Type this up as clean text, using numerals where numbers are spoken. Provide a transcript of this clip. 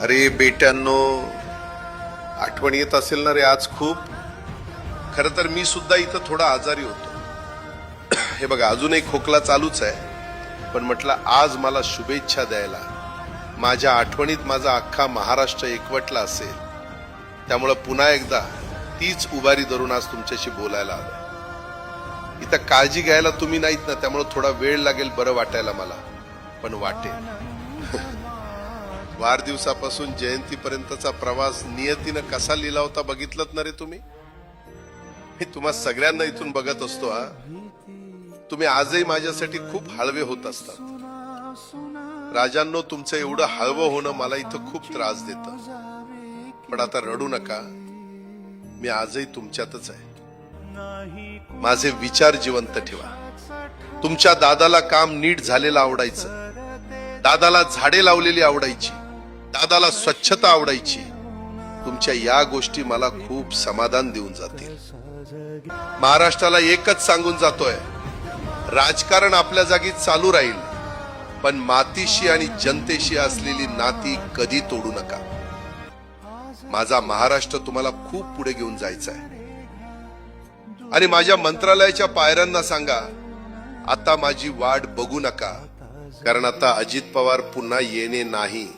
अरे बेट्यांनो, आठवण येत असेल ना रे आज खूप. खरं तर मी सुद्धा इथं थोडा आजारी होतो. हे बघा, अजूनही खोकला चालूच आहे, पण म्हटलं आज मला शुभेच्छा द्यायला माझ्या आठवणीत माझा अख्खा महाराष्ट्र एकवटला असेल, त्यामुळं पुन्हा एकदा तीच उभारी धरून आज तुमच्याशी बोलायला आलोय. इथं काळजी घ्यायला तुम्ही नाहीत ना, त्यामुळे थोडा वेळ लागेल बरं वाटायला मला, पण वाटेल. वाढदिवसापासून जयंतीपर्यंतचा प्रवास नियतीनं कसा लिहिला होता बघितलत ना रे तुम्ही. मी तुम्हा सगळ्यांना इथून बघत असतो. तुम्ही आजही माझ्यासाठी खूप हळवे होत असतात. राजांनो, तुमचं एवढं हळवं होणं मला इथं खूप त्रास देतं. पण आता रडू नका, मी आजही तुमच्यातच आहे. माझे विचार जिवंत ठेवा. तुमच्या दादाला काम नीट झालेलं आवडायचं, दादाला झाडे लावलेली आवडायची, दादाला स्वच्छता आवडायची. तुमच्या या गोष्टी मला खूप समाधान देऊन जातील. महाराष्ट्राला एकच सांगून जातोय, राजकारण आपल्या जागी चालू राहील, पण मातीशी आणि जनतेशी असलेली नाती कधी तोडू नका. माझा महाराष्ट्र तुम्हाला खूप पुढे घेऊन जायचा आहे. आणि माझ्या मंत्रालयाच्या पायऱ्यांना सांगा, आता माझी वाट बघू नका, कारण आता अजित पवार पुन्हा येणे नाही.